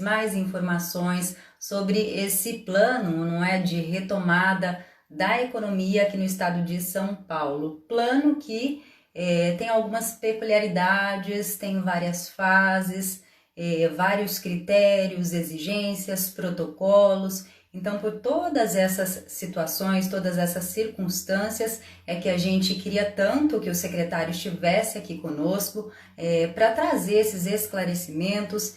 mais informações sobre esse plano, não é, de retomada da economia aqui no estado de São Paulo. Plano que tem algumas peculiaridades, tem várias fases, vários critérios, exigências, protocolos. Então, por todas essas situações, todas essas circunstâncias, é que a gente queria tanto que o secretário estivesse aqui conosco para trazer esses esclarecimentos,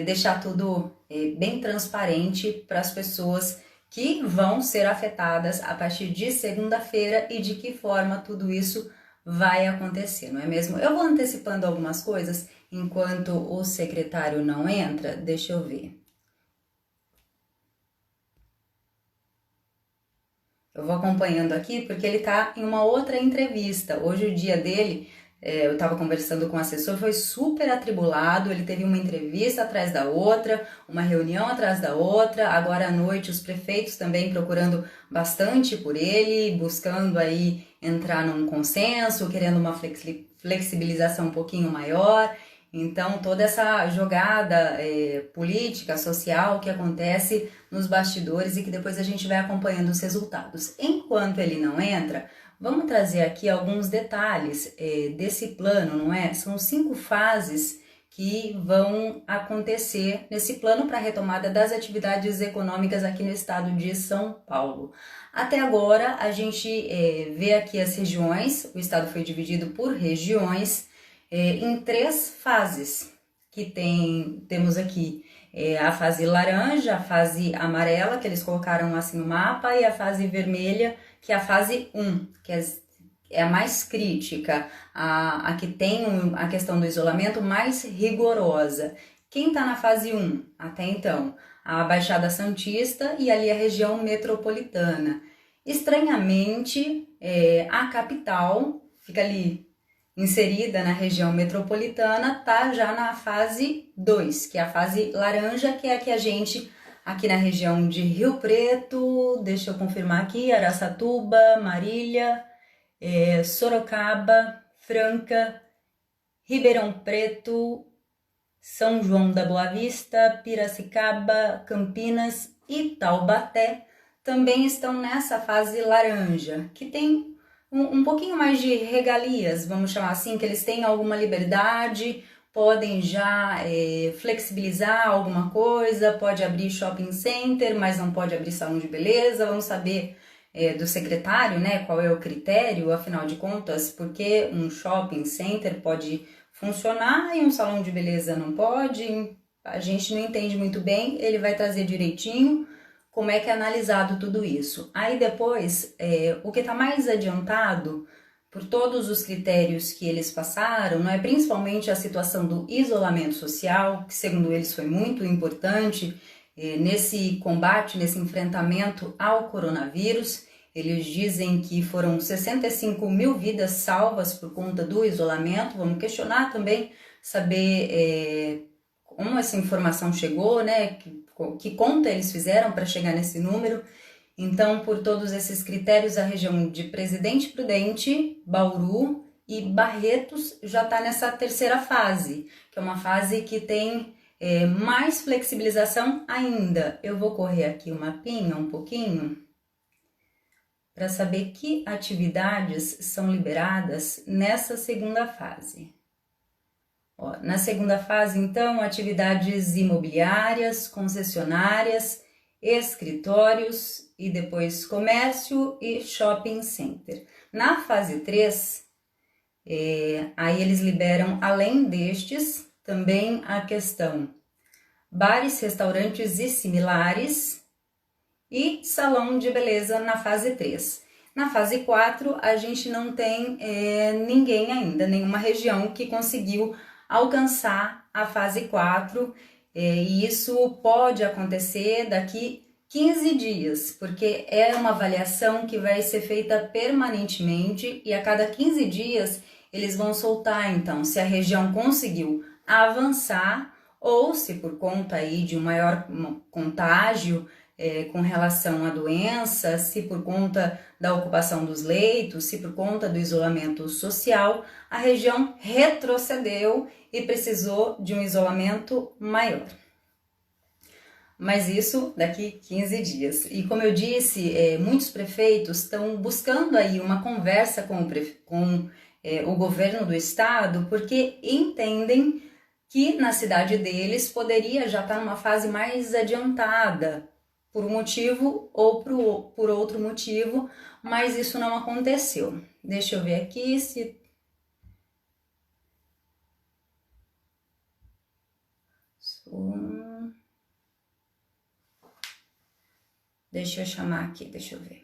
deixar tudo bem transparente para as pessoas que vão ser afetadas a partir de segunda-feira e de que forma tudo isso vai acontecer, não é mesmo? Eu vou antecipando algumas coisas enquanto o secretário não entra, deixa eu ver. Eu vou acompanhando aqui porque ele está em uma outra entrevista. Hoje o dia dele, eu estava conversando com o assessor, foi super atribulado. Ele teve uma entrevista atrás da outra, uma reunião atrás da outra. Agora à noite os prefeitos também procurando bastante por ele, buscando aí entrar num consenso, querendo uma flexibilização um pouquinho maior. Então, toda essa jogada política, social que acontece nos bastidores e que depois a gente vai acompanhando os resultados. Enquanto ele não entra, vamos trazer aqui alguns detalhes desse plano, não é? São 5 fases que vão acontecer nesse plano para a retomada das atividades econômicas aqui no estado de São Paulo. Até agora, a gente vê aqui as regiões, o estado foi dividido por regiões, em 3 fases, que temos aqui a fase laranja, a fase amarela, que eles colocaram assim no mapa, e a fase vermelha, que é a fase 1, que é a mais crítica, a que tem a questão do isolamento mais rigorosa. Quem está na fase 1 até então? A Baixada Santista e ali a região metropolitana. Estranhamente, a capital fica ali inserida na região metropolitana, está já na fase 2, que é a fase laranja, que é a que a gente, aqui na região de Rio Preto, deixa eu confirmar aqui, Araçatuba, Marília, Sorocaba, Franca, Ribeirão Preto, São João da Boa Vista, Piracicaba, Campinas e Taubaté também estão nessa fase laranja, que tem um pouquinho mais de regalias, vamos chamar assim, que eles têm alguma liberdade, podem já flexibilizar alguma coisa, pode abrir shopping center, mas não pode abrir salão de beleza. Vamos saber do secretário, né, qual é o critério, afinal de contas, porque um shopping center pode funcionar e um salão de beleza não pode. A gente não entende muito bem, ele vai trazer direitinho como é que é analisado tudo isso. Aí depois, o que está mais adiantado, por todos os critérios que eles passaram, não é principalmente a situação do isolamento social, que segundo eles foi muito importante nesse combate, nesse enfrentamento ao coronavírus. Eles dizem que foram 65 mil vidas salvas por conta do isolamento. Vamos questionar também, saber como essa informação chegou, né? Que conta eles fizeram para chegar nesse número. Então, por todos esses critérios, a região de Presidente Prudente, Bauru e Barretos já está nessa terceira fase, que é uma fase que tem mais flexibilização ainda. Eu vou correr aqui o mapinha um pouquinho para saber que atividades são liberadas nessa segunda fase. Ó, na segunda fase, então, atividades imobiliárias, concessionárias, escritórios e depois comércio e shopping center. Na fase 3, aí eles liberam, além destes, também a questão bares, restaurantes e similares e salão de beleza na fase 3. Na fase 4, a gente não tem ninguém ainda, nenhuma região que conseguiu alcançar a fase 4, e isso pode acontecer daqui 15 dias, porque é uma avaliação que vai ser feita permanentemente e a cada 15 dias eles vão soltar, então, se a região conseguiu avançar ou se por conta aí de um maior contágio com relação à doença, se por conta da ocupação dos leitos, se por conta do isolamento social, a região retrocedeu e precisou de um isolamento maior. mas isso daqui 15 dias. E como eu disse, muitos prefeitos estão buscando aí uma conversa com o governo do estado, porque entendem que na cidade deles poderia já estar numa fase mais adiantada, por um motivo ou por outro motivo, mas isso não aconteceu. Deixa eu ver aqui se... Deixa eu chamar aqui, deixa eu ver.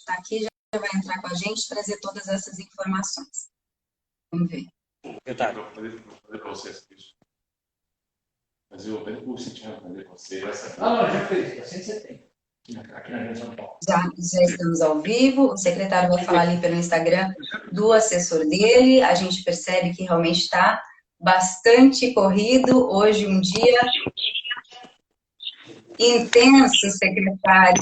Tá aqui, já vai entrar com a gente, trazer todas essas informações. Vamos ver. Secretário, eu vou fazer para vocês isso. Mas eu pedi para o Cintiano fazer para você. Não, já fez, assim você tem. Aqui na Grande São Paulo. Já estamos ao vivo, o secretário vai falar ali pelo Instagram do assessor dele, a gente percebe que realmente está bastante corrido, hoje um dia intenso, secretário.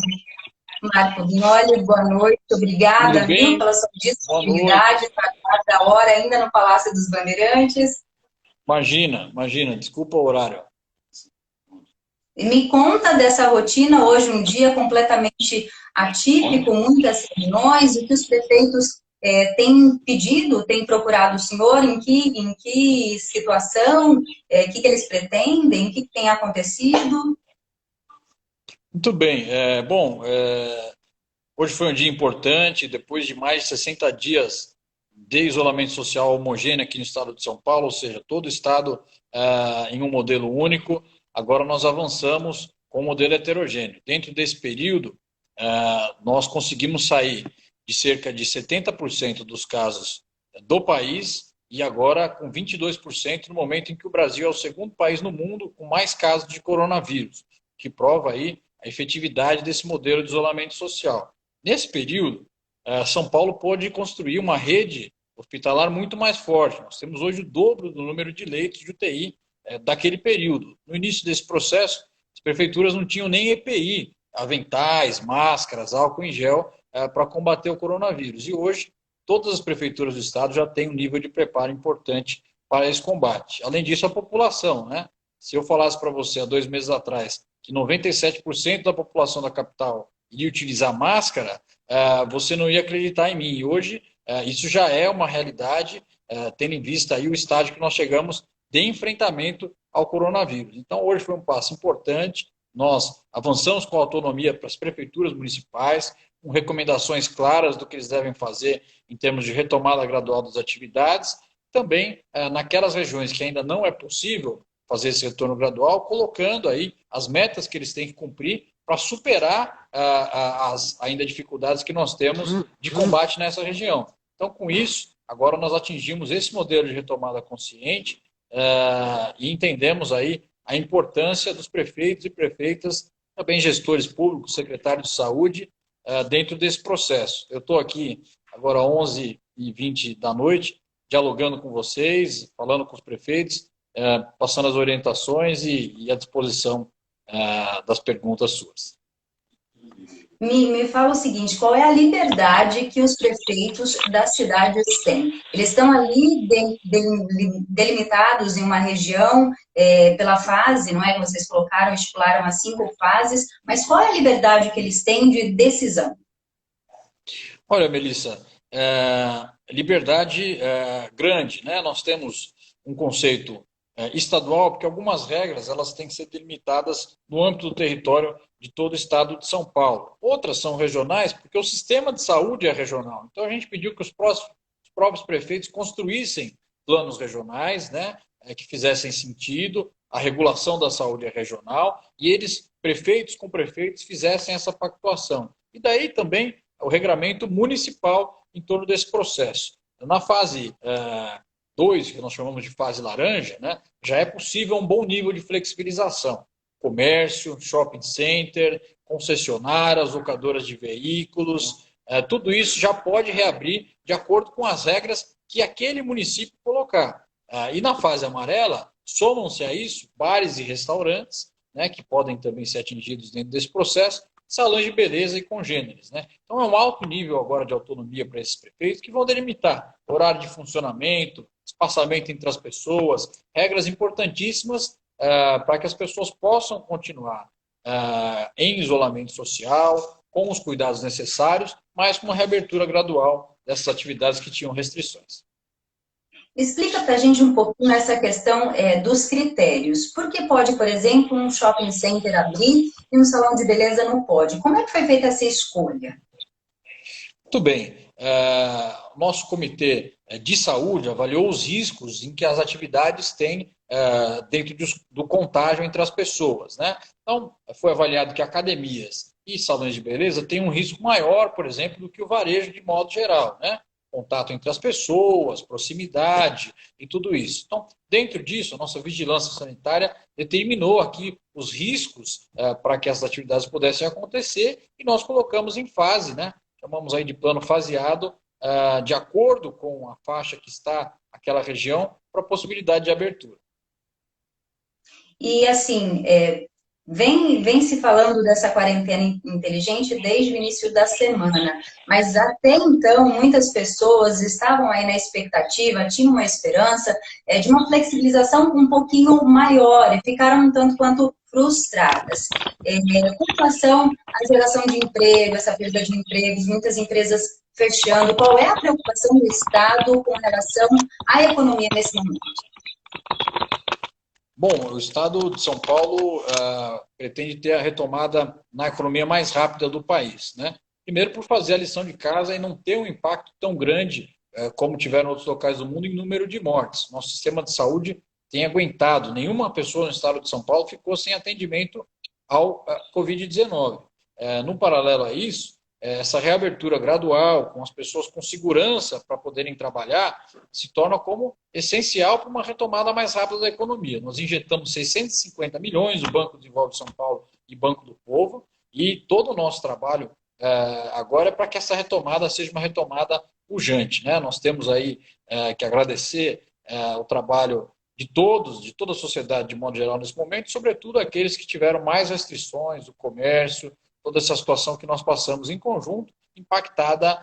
Marco Vignoli, boa noite, obrigada, viu, pela sua disponibilidade, para cada hora ainda no Palácio dos Bandeirantes. Imagina, desculpa o horário. Me conta dessa rotina, hoje um dia completamente atípico, muitas reuniões, o que os prefeitos têm pedido, têm procurado o senhor, em que situação, o que eles pretendem, o que tem acontecido? Muito bem, hoje foi um dia importante, depois de mais de 60 dias de isolamento social homogêneo aqui no estado de São Paulo, ou seja, todo o estado em um modelo único. Agora nós avançamos com um modelo heterogêneo. Dentro desse período, nós conseguimos sair de cerca de 70% dos casos do país e agora com 22% no momento em que o Brasil é o segundo país no mundo com mais casos de coronavírus, que prova aí a efetividade desse modelo de isolamento social. Nesse período, São Paulo pôde construir uma rede hospitalar muito mais forte. Nós temos hoje o dobro do número de leitos de UTI daquele período. No início desse processo, as prefeituras não tinham nem EPI, aventais, máscaras, álcool em gel para combater o coronavírus. E hoje, todas as prefeituras do estado já têm um nível de preparo importante para esse combate. Além disso, a população, né? Se eu falasse para você há 2 meses atrás que 97% da população da capital iria utilizar máscara, você não ia acreditar em mim. E hoje, isso já é uma realidade, tendo em vista aí o estágio que nós chegamos de enfrentamento ao coronavírus. Então, hoje foi um passo importante. Nós avançamos com autonomia para as prefeituras municipais, com recomendações claras do que eles devem fazer em termos de retomada gradual das atividades. Também, naquelas regiões que ainda não é possível fazer esse retorno gradual, colocando aí as metas que eles têm que cumprir para superar as ainda dificuldades que nós temos de combate nessa região. Então, com isso, agora nós atingimos esse modelo de retomada consciente e entendemos aí a importância dos prefeitos e prefeitas, também gestores públicos, secretários de saúde, dentro desse processo. Eu estou aqui agora às 11h20 da noite, dialogando com vocês, falando com os prefeitos, passando as orientações e à disposição das perguntas suas. Me fala o seguinte, qual é a liberdade que os prefeitos das cidades têm? Eles estão ali delimitados em uma região pela fase, não é que vocês colocaram, estipularam as 5 fases, mas qual é a liberdade que eles têm de decisão? Olha, Melissa, liberdade grande, né? Nós temos um conceito estadual, porque algumas regras elas têm que ser delimitadas no âmbito do território de todo o estado de São Paulo. Outras são regionais, porque o sistema de saúde é regional. Então a gente pediu que os próprios prefeitos construíssem planos regionais, né, que fizessem sentido, a regulação da saúde é regional, e eles, prefeitos com prefeitos, fizessem essa pactuação. E daí também o regramento municipal em torno desse processo. Na fase 2, que nós chamamos de fase laranja, né, já é possível um bom nível de flexibilização. Comércio, shopping center, concessionárias, locadoras de veículos, tudo isso já pode reabrir de acordo com as regras que aquele município colocar. E na fase amarela, somam-se a isso bares e restaurantes, né, que podem também ser atingidos dentro desse processo, salões de beleza e congêneres, né? Então é um alto nível agora de autonomia para esses prefeitos que vão delimitar horário de funcionamento, espaçamento entre as pessoas, regras importantíssimas para que as pessoas possam continuar em isolamento social, com os cuidados necessários, mas com uma reabertura gradual dessas atividades que tinham restrições. Explica para a gente um pouquinho essa questão dos critérios. Por que pode, por exemplo, um shopping center abrir e um salão de beleza não pode? Como é que foi feita essa escolha? Muito bem. Nosso comitê de saúde avaliou os riscos em que as atividades têm dentro do contágio entre as pessoas, né? Então, foi avaliado que academias e salões de beleza têm um risco maior, por exemplo, do que o varejo de modo geral, né? Contato entre as pessoas, proximidade e tudo isso. Então, dentro disso, a nossa vigilância sanitária determinou aqui os riscos para que essas atividades pudessem acontecer e nós colocamos em fase, né? Chamamos aí de plano faseado, de acordo com a faixa que está aquela região, para a possibilidade de abertura. E assim, vem se falando dessa quarentena inteligente desde o início da semana, mas até então muitas pessoas estavam aí na expectativa, tinham uma esperança de uma flexibilização um pouquinho maior e ficaram um tanto quanto frustradas. Com relação à geração de emprego, essa perda de empregos, muitas empresas fechando, qual é a preocupação do Estado com relação à economia nesse momento? Bom, o Estado de São Paulo pretende ter a retomada na economia mais rápida do país, né? Primeiro, por fazer a lição de casa e não ter um impacto tão grande como tiveram outros locais do mundo em número de mortes. Nosso sistema de saúde tem aguentado. Nenhuma pessoa no Estado de São Paulo ficou sem atendimento ao Covid-19. No paralelo a isso, essa reabertura gradual, com as pessoas com segurança para poderem trabalhar, se torna como essencial para uma retomada mais rápida da economia. Nós injetamos 650 milhões no Banco Desenvolve de São Paulo e Banco do Povo, e todo o nosso trabalho agora é para que essa retomada seja uma retomada pujante, né? Nós temos aí que agradecer o trabalho de todos, de toda a sociedade de modo geral nesse momento, sobretudo aqueles que tiveram mais restrições, o comércio, toda essa situação que nós passamos em conjunto, impactada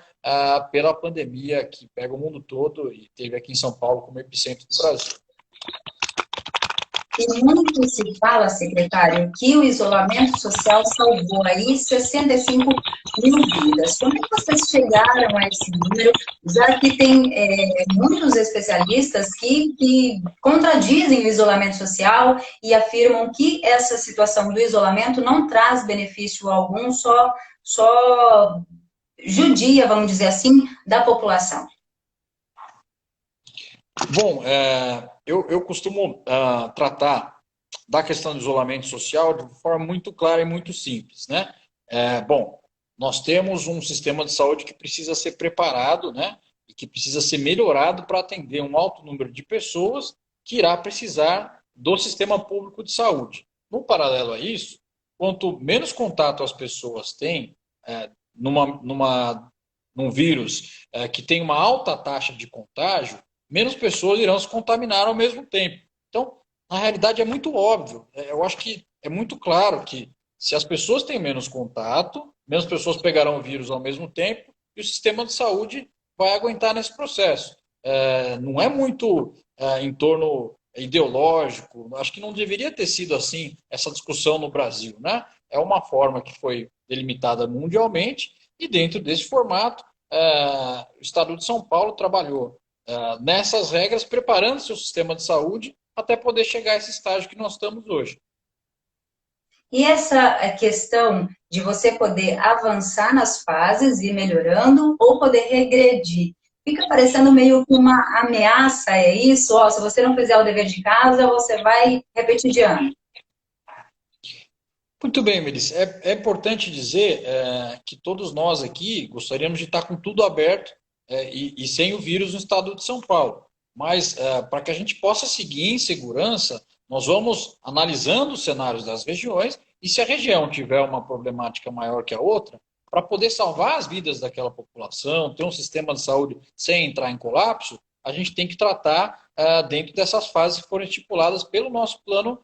pela pandemia que pega o mundo todo e teve aqui em São Paulo como epicentro do Brasil. E muito se fala, secretário, que o isolamento social salvou aí 65 mil vidas. Como é que vocês chegaram a esse número, já que tem muitos especialistas que contradizem o isolamento social e afirmam que essa situação do isolamento não traz benefício algum, só judia, vamos dizer assim, da população? Bom, eu costumo tratar da questão do isolamento social de forma muito clara e muito simples, né? Bom, nós temos um sistema de saúde que precisa ser preparado, né? E que precisa ser melhorado para atender um alto número de pessoas que irá precisar do sistema público de saúde. No paralelo a isso, quanto menos contato as pessoas têm num vírus que tem uma alta taxa de contágio, menos pessoas irão se contaminar ao mesmo tempo. Então, na realidade, é muito óbvio. Eu acho que é muito claro que se as pessoas têm menos contato, menos pessoas pegarão o vírus ao mesmo tempo e o sistema de saúde vai aguentar nesse processo. Não é muito em torno ideológico, acho que não deveria ter sido assim essa discussão no Brasil, né? É uma forma que foi delimitada mundialmente e dentro desse formato o Estado de São Paulo trabalhou nessas regras, preparando seu sistema de saúde até poder chegar a esse estágio que nós estamos hoje. E essa questão de você poder avançar nas fases e ir melhorando ou poder regredir, fica parecendo meio que uma ameaça, é isso? Se você não fizer o dever de casa, você vai repetir de ano. Muito bem, Melissa. É importante dizer que todos nós aqui gostaríamos de estar com tudo aberto e sem o vírus no estado de São Paulo. Mas para que a gente possa seguir em segurança, nós vamos analisando os cenários das regiões e se a região tiver uma problemática maior que a outra, para poder salvar as vidas daquela população, ter um sistema de saúde sem entrar em colapso, a gente tem que tratar dentro dessas fases que foram estipuladas pelo nosso plano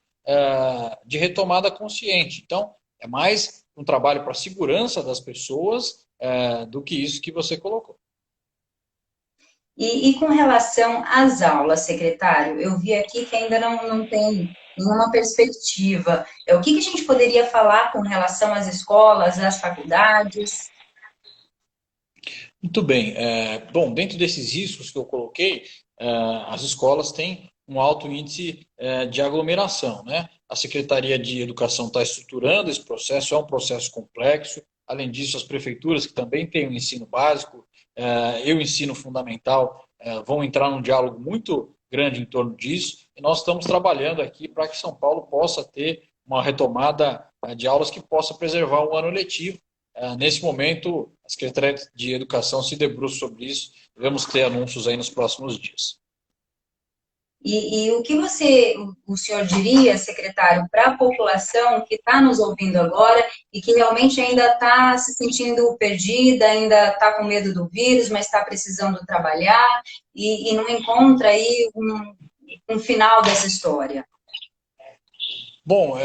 de retomada consciente. Então, é mais um trabalho para a segurança das pessoas do que isso que você colocou. E com relação às aulas, secretário, eu vi aqui que ainda não tem nenhuma perspectiva. O que a gente poderia falar com relação às escolas, às faculdades? Muito bem. Bom, dentro desses riscos que eu coloquei, as escolas têm um alto índice de aglomeração, né? A Secretaria de Educação está estruturando esse processo, é um processo complexo. Além disso, as prefeituras, que também têm o ensino básico e o ensino fundamental, vão entrar num diálogo muito grande em torno disso. E nós estamos trabalhando aqui para que São Paulo possa ter uma retomada de aulas que possa preservar o ano letivo. Nesse momento, a Secretaria de Educação se debruça sobre isso. Devemos ter anúncios aí nos próximos dias. E o que o senhor diria, secretário, para a população que está nos ouvindo agora e que realmente ainda está se sentindo perdida, ainda está com medo do vírus, mas está precisando trabalhar e não encontra aí um final dessa história? Bom,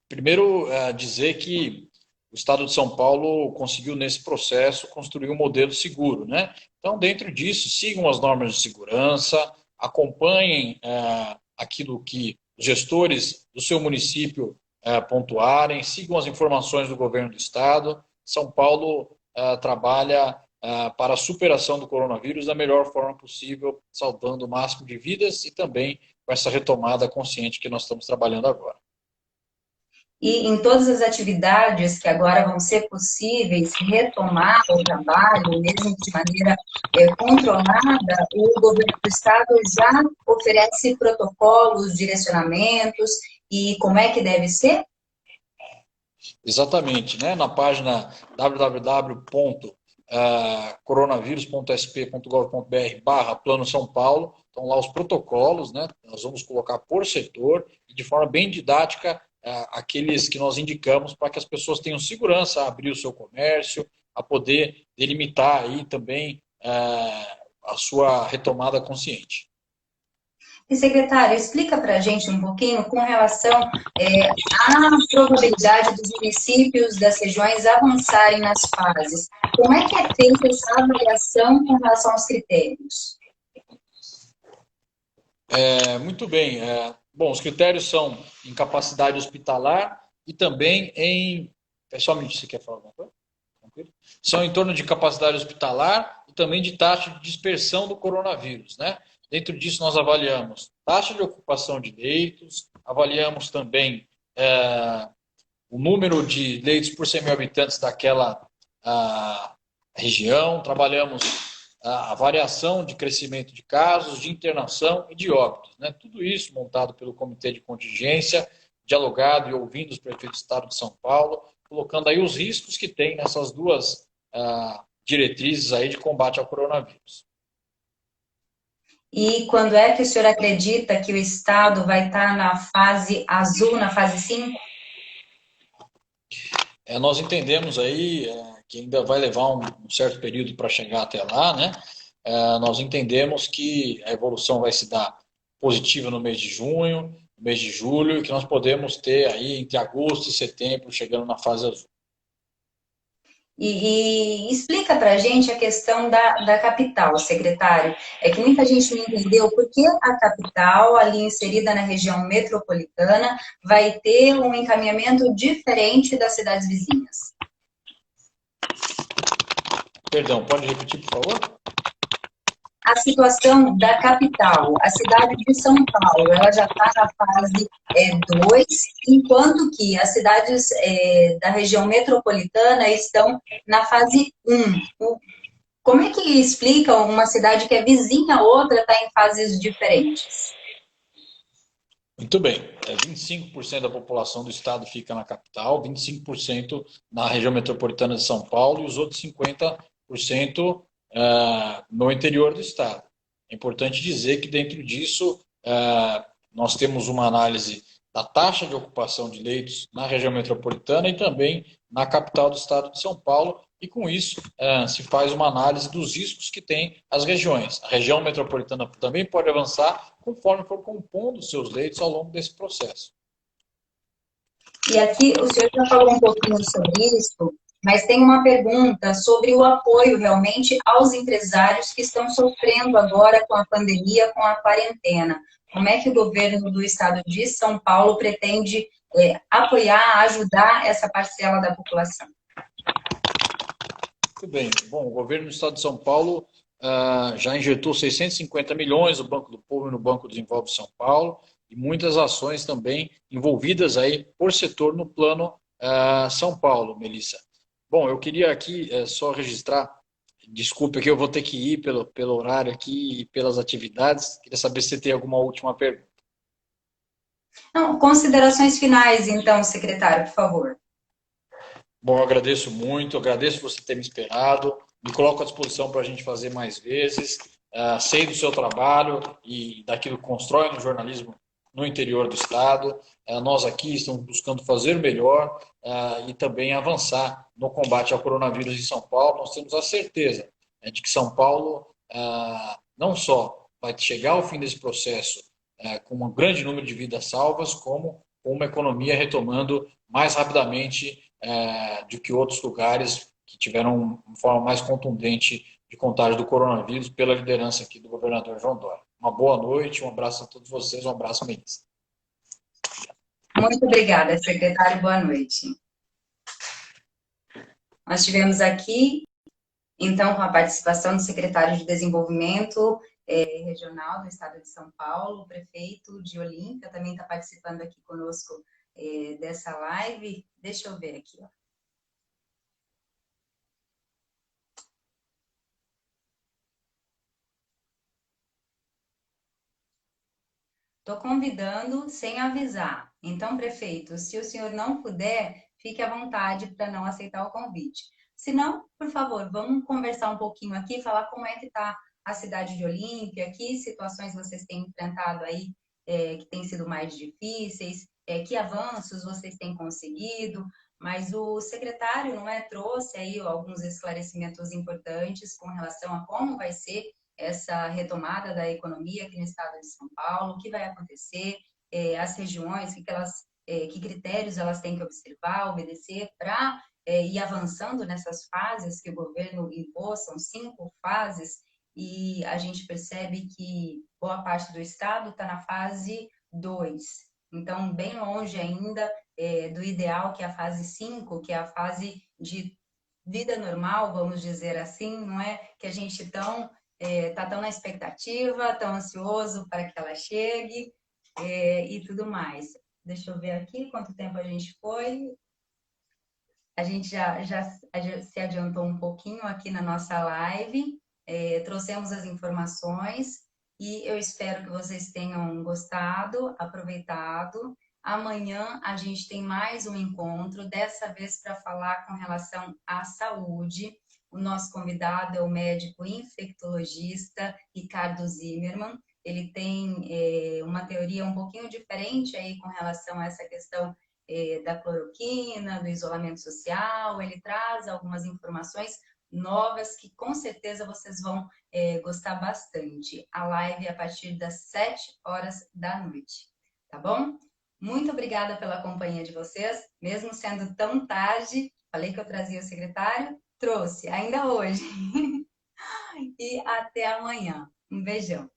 primeiro dizer que o Estado de São Paulo conseguiu, nesse processo, construir um modelo seguro, né? Então, dentro disso, sigam as normas de segurança, acompanhem aquilo que os gestores do seu município pontuarem, sigam as informações do governo do Estado. São Paulo trabalha para a superação do coronavírus da melhor forma possível, salvando o máximo de vidas e também com essa retomada consciente que nós estamos trabalhando agora. E em todas as atividades que agora vão ser possíveis retomar o trabalho, mesmo de maneira controlada, o governo do estado já oferece protocolos, direcionamentos e como é que deve ser? Exatamente, né? Na página www.coronavírus.sp.gov.br/Plano São Paulo, estão lá os protocolos, né? Nós vamos colocar por setor e de forma bem didática aqueles que nós indicamos para que as pessoas tenham segurança a abrir o seu comércio, a poder delimitar aí também a sua retomada consciente. E, secretário, explica para a gente um pouquinho com relação à probabilidade dos municípios das regiões avançarem nas fases. Como é que é feita essa avaliação com relação aos critérios? Muito bem. Bom, os critérios são em capacidade hospitalar e também em... Pessoalmente, você quer falar alguma coisa? São em torno de capacidade hospitalar e também de taxa de dispersão do coronavírus, né? Dentro disso, nós avaliamos taxa de ocupação de leitos, avaliamos também o número de leitos por 100 mil habitantes daquela região, trabalhamos a variação de crescimento de casos, de internação e de óbitos, né? Tudo isso montado pelo Comitê de Contingência, dialogado e ouvindo os prefeitos do Estado de São Paulo, colocando aí os riscos que tem nessas duas diretrizes aí de combate ao coronavírus. E quando é que o senhor acredita que o Estado vai estar na fase azul, na fase 5? Nós entendemos aí que ainda vai levar um certo período para chegar até lá, né? Nós entendemos que a evolução vai se dar positiva no mês de junho, no mês de julho, e que nós podemos ter aí entre agosto e setembro chegando na fase azul. E explica para a gente a questão da capital, secretário. É que muita gente não entendeu por que a capital, ali inserida na região metropolitana, vai ter um encaminhamento diferente das cidades vizinhas. Perdão, pode repetir, por favor? A situação da capital, a cidade de São Paulo, ela já está na fase 2, enquanto que as cidades da região metropolitana estão na fase 1. Como é que explica uma cidade que é vizinha a outra está em fases diferentes? Muito bem. 25% da população do estado fica na capital, 25% na região metropolitana de São Paulo e os outros 50% no interior do estado. É importante dizer que dentro disso nós temos uma análise da taxa de ocupação de leitos na região metropolitana e também na capital do estado de São Paulo, e com isso se faz uma análise dos riscos que tem as regiões. A região metropolitana também pode avançar conforme for compondo seus leitos ao longo desse processo. E aqui o senhor já falou um pouquinho sobre isso, mas tem uma pergunta sobre o apoio realmente aos empresários que estão sofrendo agora com a pandemia, com a quarentena. Como é que o governo do estado de São Paulo pretende apoiar, ajudar essa parcela da população? Muito bem. Bom, o governo do estado de São Paulo já injetou 650 milhões no Banco do Povo e no Banco Desenvolve São Paulo, e muitas ações também envolvidas aí por setor no plano São Paulo, Melissa. Bom, eu queria aqui só registrar, desculpe que eu vou ter que ir pelo horário aqui e pelas atividades, queria saber se você tem alguma última pergunta. Não, considerações finais, então, secretário, por favor. Bom, eu agradeço muito, agradeço você ter me esperado, me coloco à disposição para a gente fazer mais vezes. Sei do seu trabalho e daquilo que constrói no jornalismo no interior do Estado. Nós aqui estamos buscando fazer melhor e também avançar no combate ao coronavírus em São Paulo. Nós temos a certeza de que São Paulo não só vai chegar ao fim desse processo com um grande número de vidas salvas, como com uma economia retomando mais rapidamente do que outros lugares que tiveram uma forma mais contundente de contágio do coronavírus pela liderança aqui do governador João Dória. Uma boa noite, um abraço a todos vocês, um abraço, Melissa. Muito obrigada, secretário, boa noite. Nós tivemos aqui, então, com a participação do secretário de Desenvolvimento Regional do Estado de São Paulo, o prefeito de Olímpia, também está participando aqui conosco dessa live. Deixa eu ver aqui, ó. Estou convidando sem avisar. Então, prefeito, se o senhor não puder, fique à vontade para não aceitar o convite. Se não, por favor, vamos conversar um pouquinho aqui, falar como é que está a cidade de Olímpia, que situações vocês têm enfrentado aí que têm sido mais difíceis, que avanços vocês têm conseguido, mas o secretário trouxe aí alguns esclarecimentos importantes com relação a como vai ser essa retomada da economia aqui no estado de São Paulo, o que vai acontecer, as regiões, que critérios elas têm que observar, obedecer para ir avançando nessas fases que o governo impôs, são 5 fases, e a gente percebe que boa parte do estado está na fase 2. Então, bem longe ainda do ideal, que é a fase 5, que é a fase de vida normal, vamos dizer assim, não é? Que a gente está tão na expectativa, tão ansioso para que ela chegue e tudo mais. Deixa eu ver aqui quanto tempo a gente foi. A gente já se adiantou um pouquinho aqui na nossa live, trouxemos as informações e eu espero que vocês tenham gostado, aproveitado. Amanhã a gente tem mais um encontro, dessa vez para falar com relação à saúde. O nosso convidado é o médico infectologista Ricardo Zimmermann. Ele tem uma teoria um pouquinho diferente aí com relação a essa questão da cloroquina, do isolamento social. Ele traz algumas informações novas que com certeza vocês vão gostar bastante. A live é a partir das 19h, tá bom? Muito obrigada pela companhia de vocês, mesmo sendo tão tarde. Falei que eu trazia o secretário, trouxe, ainda hoje. E até amanhã. Um beijão.